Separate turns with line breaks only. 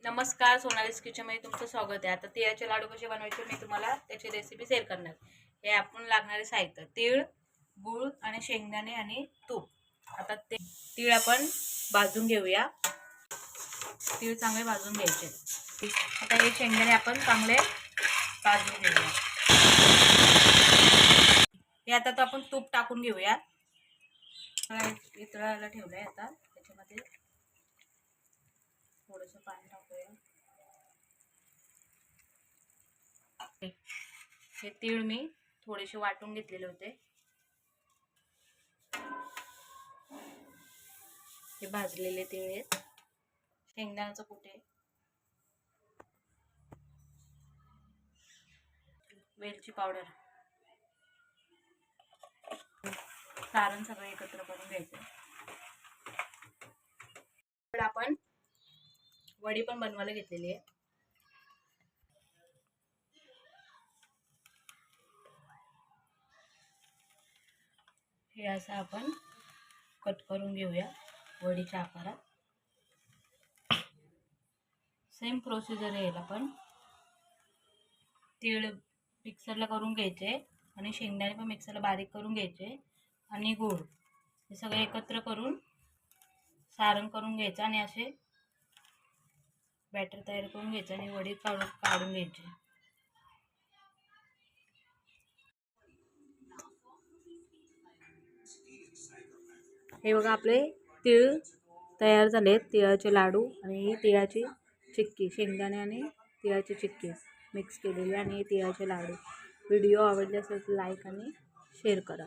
नमस्कार, सोनालीस किचनमध्ये तुमचं स्वागत आहे. आता तिळाचे लाडू कसे बनवायचे मी तुम्हाला त्याची रेसिपी शेअर करणार. हे आपण लागणारे साहित्य: तीळ, गूळ आणि शेंगदाणे आणि तूप. आता ते तीळ आपण भाजून घेऊया. तीळ चांगले भाजून घ्यायचे. आता हे शेंगदाणे आपण चांगले भाजून घेऊया. हे आता तो आपण तूप टाकून घेऊया. इतळायला ठेवलंय. आता त्याच्यामध्ये थोडंसं पाणी टाकूया. हे तीळ मी थोडेसे वाटून घेतलेले होते. हे भाजलेले तीळ आहेत. शेंगदाण्याचं कूट आहे, वेलची पावडर, सारण सगळं एकत्र करून घ्यायचं. आपण वडी पण बनवायला घेतलेली आहे. हे असं आपण कट करून घेऊया वडीच्या आकारात. सेम प्रोसिजर आहे. आपण तीळ मिक्सरला करून घ्यायचे आणि शेंगदाणे पण मिक्सरला बारीक करून घ्यायचे आणि गूळ हे सगळे एकत्र करून सारण करून घ्यायचं आणि असे बॅटर तयार करून घ्यायचं आणि वडी काढून घ्यायची. हे बघा, आपले तीळ तयार झाले. तिळाचे लाडू आणि तिळाची चिक्की, शेंगदाणे आणि तिळाची चिक्की मिक्स केलेली आणि तिळाचे लाडू. व्हिडिओ आवडले असेल तर लाईक आणि शेअर करा.